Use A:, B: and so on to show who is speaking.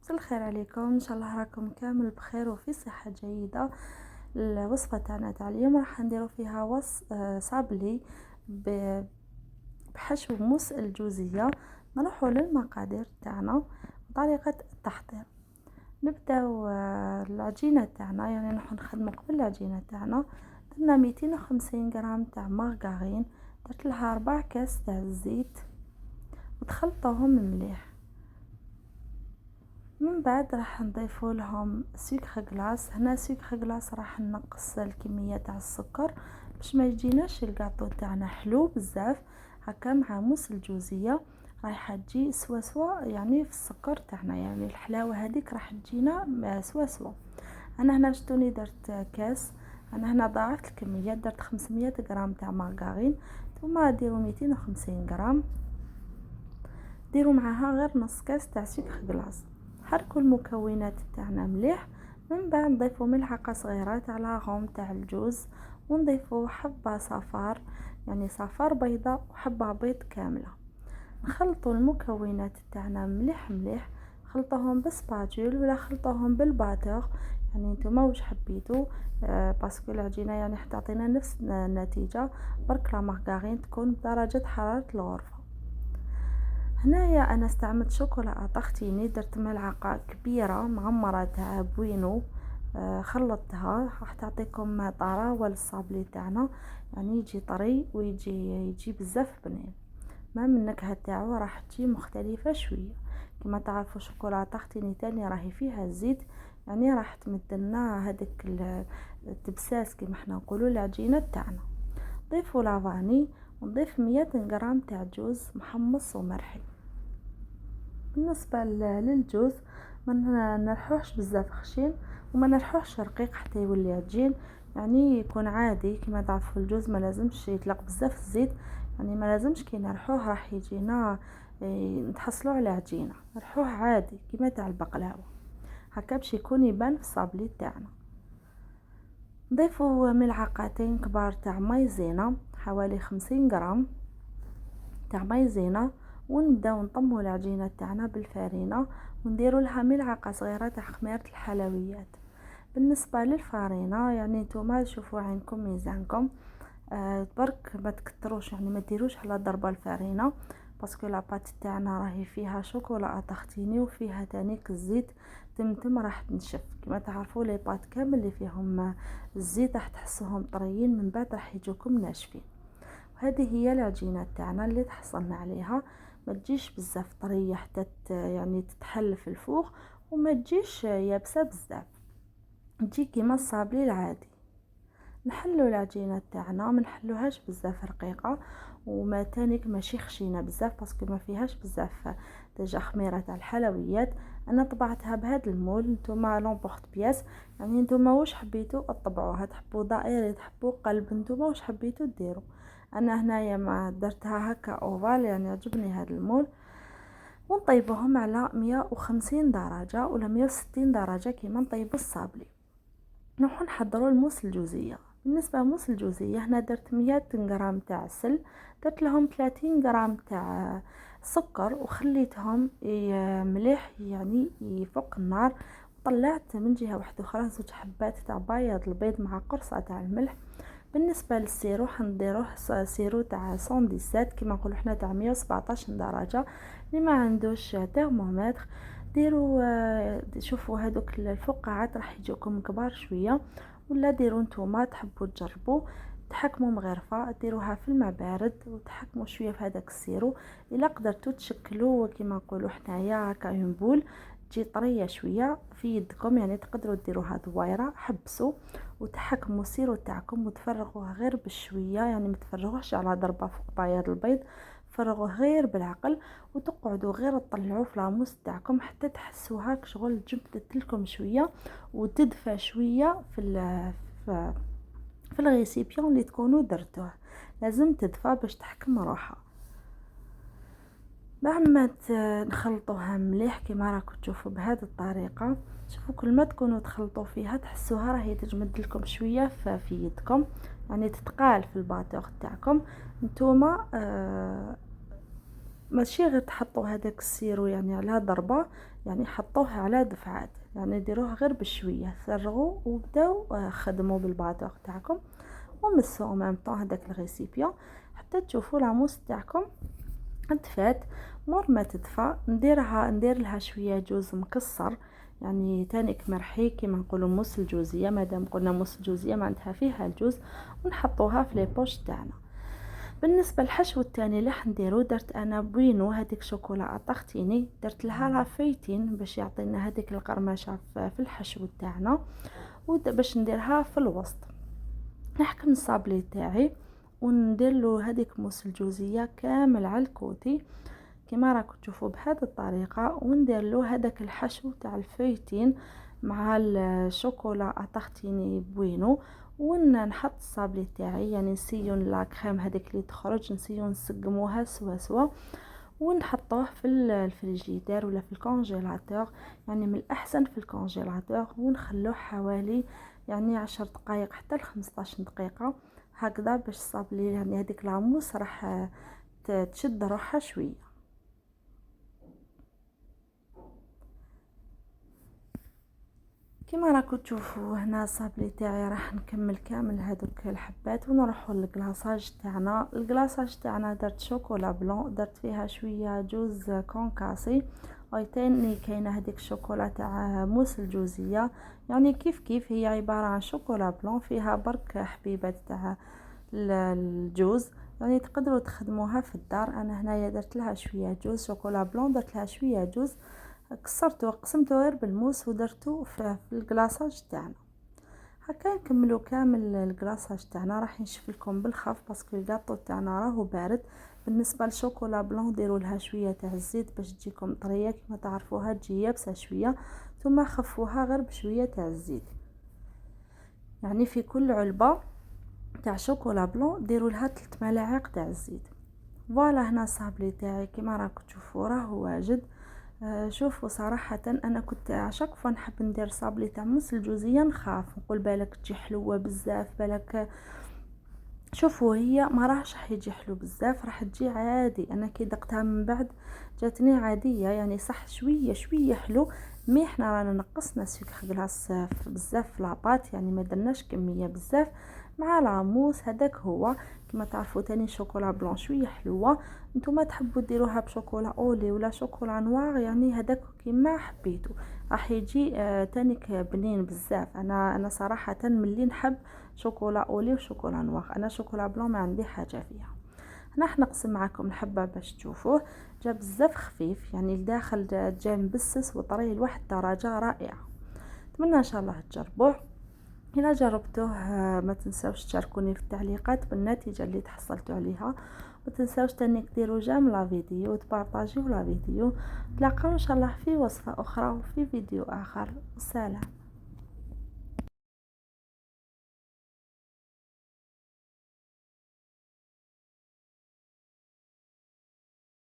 A: مساء الخير عليكم، ان شاء الله راكم كامل بخير وفي صحة جيدة. الوصفة تاعنا تاع اليوم راح نديرو فيها صابلي بحشو موس الجوزية. نروحو للمقادير تاعنا وطريقة التحضير. نبداو العجينة تاعنا، يعني راح نخدمو قبل العجينة تاعنا. درنا 250 غرام تاع مارغرين، درت لها 4 كاس تاع الزيت وتخلطوهم مليح. من بعد راح نضيفوا لهم سكر غلاس. هنا سكر غلاس راح نقص الكميه تاع السكر باش ما يجيناش الكاطو تاعنا حلو بزاف. هكا مع موس الجوزيه راح تجي سوا سوا، يعني في السكر تاعنا، يعني الحلاوه هذيك راح تجينا سوا سوا. انا هنا شتوني درت كاس، انا هنا ضاعفت الكميه، درت 500 غرام تاع مارغرين، ثم ديروا 250 غرام، ديروا معاها غير نص كاس تاع سكر غلاس. حركوا المكونات تاعنا مليح. من بعد نضيفوا ملعقه صغيره تاع لاغوم تاع الجوز، ونضيفوا حبه صفار، يعني صفار بيضاء وحبه بيض كامله. نخلطوا المكونات تاعنا مليح مليح، خلطوهم بسباتول ولا خلطوهم بالباتور، يعني نتوما واش حبيتوا. باسكو العجينه يعني حتعطينا نفس النتيجه، برك لا مارغرين تكون بدرجه حراره الغرفه. هنايا انا استعملت شوكولا طختيني، درت ملعقه كبيره معمره تاع بوينو، خلطتها راح تعطيكم طراوه للصابلي تاعنا، يعني يجي طري ويجي بزاف بنين. ما من النكهه تاعو راح تجي مختلفه شويه. كما تعرفوا شوكولا طختيني تاني راهي فيها الزيت، يعني راح تمدلنا هذاك التبساس كما احنا نقولوا العجينه تاعنا. ضيفوا لافاني، ونضيف 100 غرام تاع جوز محمص ومرحي. بالنسبه للجوز ما نرحوش بزاف خشين وما نرحوش رقيق حتى يولي عجين، يعني يكون عادي. كما تعرفوا الجوز ما لازمش يطلق بزاف الزيت، يعني ما لازمش كي نرحوه راح يجينا نتحصلوا على عجينه. نرحوه عادي كما تاع البقلاوه، هكا باش يكون يبان في الصابلي تاعنا. نضيفوا ملعقتين كبار تاع مايزينا، حوالي 50 غرام تاع مايزينا، ونبداو نطموا العجينه تاعنا بالفارينه، ونديروا لها ملعقه صغيره تاع خميره الحلويات. بالنسبه للفارينه يعني نتوما شوفوا عينكم ميزانكم، برك ما تكتروش، يعني ما ديروش على ضربه الفارينه، باسكو لاباط تاعنا راهي فيها شوكولا طختيني وفيها تانيك الزيت، تمتم راح تنشف. كما تعرفوا لي بات كامل اللي فيهم الزيت راح تحسوهم طريين، من بعد راح يجوكم ناشفين. وهذه هي العجينه تاعنا اللي تحصلنا عليها. ما تجيش بزاف طريه حتى يعني تتحل في الفوق، وما تجيش يابسه بزاف، تجي كيما الصابلي العادي. نحلو العجينه تاعنا، ما نحلوهاش بزاف رقيقه، وما تانيك ماشي خشينه بزاف باسكو ما فيهاش بزاف ديجا خميره تاع الحلويات. انا طبعتها بهذا المول، نتوما لومبورط بياس، يعني نتوما واش حبيتو اطبعوها، تحبوا دائري تحبوا قلب، نتوما واش حبيتو ديروا. انا هنايا ما درتها هكا اوفال، يعني عجبني هذا المول. ونطيبوهم على 150 درجه ولا 160 درجه كيما نطيبوا الصابلي. نروحو نحضروا الموس الجوزيه. بالنسبه لموس الجوزيه هنا درت 100 غرام تاع عسل، درت لهم 30 غرام تاع سكر، وخليتهم مليح يعني يفوق النار. طلعت من جهه واحده اخرى 2 حبات تاع بياض البيض مع قرصه تاع الملح. بالنسبه للسيرو حنديروه سيرو تاع 117 كما نقولوا حنا تاع 117 درجه. اللي ما عندوش ترمومتر ديروا شوفوا هذوك الفقاعات راح يجوكم كبار شويه، ولا ديروا نتوما تحبوا تجربوا تحكموا مغرفه ديروها في الماء بارد وتحكموا شويه في هذاك السيرو. الا قدرتوا تشكلوا كما نقولوا حنايا هكا اون بول تجي طريه شويه في يدكم، يعني تقدروا ديروها دويره. حبسوا وتحكموا السيرو تاعكم وتفرغوه غير بشويه، يعني ما تفرغوش على ضربه فوق بياض البيض، فرغوه غير بالعقل. وتقعدوا غير تطلعوا في لاموس تاعكم حتى تحسوها كشغل جبدت لكم شويه وتدفى شويه في في الغيسيبيون اللي تكونوا درتوه، لازم تدفى باش تحكم روحها. بعد ما نخلطوها مليح كما راكم تشوفوا بهذه الطريقه. شوفوا كل ما تكونوا تخلطوا فيها تحسوها راهي تجمد لكم شويه في يدكم، يعني تتقال في الباطور تاعكم. نتوما ماشي غير تحطوا هذاك السيرو يعني على ضربه، يعني حطوه على دفعات، يعني ديروه غير بشويه، فرغوا وبداو خدموا بالباطور تاعكم ومسوا ميم طون هذاك الريسيبيون حتى تشوفوا لاموس تاعكم دفات. مور ما تدفى ندير لها شويه جوز مكسر، يعني تانيك مرحي كيما نقولوا موس الجوزيه، مادام قلنا موس الجوزيه معناتها فيها الجوز، ونحطوها في لي بوش تاعنا. بالنسبه للحشو الثاني اللي حنديرو، درت انا بوينو هذيك شوكولا طختيني، درت لها لافيتين باش يعطينا هذيك القرمشه في الحشو تاعنا، باش نديرها في الوسط. نحكم الصابلي تاعي وندير له هذيك موس الجوزيه كامل على الكوتي كما راكم تشوفوا بهذه الطريقه، وندير له هذاك الحشو تاع الفيتين مع الشوكولا طختيني بوينو، ونحط الصابلي تاعي، يعني نسيون لا كريم هذيك اللي تخرج نسيون نسقموها سوا سوا، ونحطوه في الفريجيدير ولا في الكونجيلاتور، يعني من الاحسن في الكونجيلاتور، ونخلوه حوالي يعني 10 دقائق حتى ل 15 دقيقه هكذا، باش الصابلي يعني هذيك لاموس راح تشد روحها شويه. كما راكم تشوفوا هنا الصابلي تاعي راح نكمل كامل هذوك الحبات ونروحوا للكلاصاج تاعنا. الكلاصاج تاعنا درت شوكولا بلون، درت فيها شويه جوز كونكاسي، تاني كاينه هذيك الشوكولا تاع موس الجوزيه، يعني كيف كيف هي عباره عن شوكولا بلون فيها برك حبيبات تاع الجوز، يعني تقدروا تخدموها في الدار. انا هنايا درت لها شويه جوز شوكولا بلون، درت لها شويه جوز كسرته وقسمته غير بالموس ودرته في الكلاصاج تاعنا. هكا نكملوا كامل الكلاصاج تاعنا، راح نشوف لكم بالخف باسكو الكاطو تاعنا راهو بارد. بالنسبه للشوكولا بلون ديروا لها شويه تاع الزيت باش تجيكم طريه كما تعرفوها، تجي يابسه شويه، ثم خفوها غير بشويه تاع الزيت، يعني في كل علبه تاع شوكولا بلون ديروا لها 3 ملاعق تاع الزيت. فوالا هنا الصابلي تاعي كما راكم تشوفوا راهو واجد. شوفوا صراحة أنا كنت عشاك نحب ندير صابلي تاع موس الجوزية، نخاف نقول بالك تجي حلوة بزاف، بالك شوفوا هي ما راحش يجي حلو بزاف، راح تجي عادي. انا كي دقتها من بعد جاتني عاديه، يعني صح شويه شويه حلو، مي احنا رانا نقصنا سكر غلاس بزاف في لاباط، يعني ما درناش كميه بزاف مع لاموس. هذاك هو كما تعرفوا تاني شوكولا بلون شويه حلوه، نتوما تحبوا ديروها بشوكولا اولي ولا شوكولا نوار، يعني هذاك كيما حبيتو راح يجي تانيك بنين بزاف. انا صراحه ملي نحب شوكولا اولي وشوكولا نوار، انا شوكولا بلون ما عندي حاجه فيها. هنا راح نقسم معكم الحبه باش تشوفوه، جا بزاف خفيف، يعني الداخل جا مبسس وطري لواحد الدرجه رائعه. اتمنى ان شاء الله تجربوه. الى جربتوه ما تنساوش تشاركوني في التعليقات بالنتيجه اللي تحصلتوا عليها، ما تنساوش تاني ديروا جيم لا فيديو وتبارطاجيو لا فيديو. نتلاقاو ان شاء الله في وصفه اخرى وفي فيديو اخر. سلام.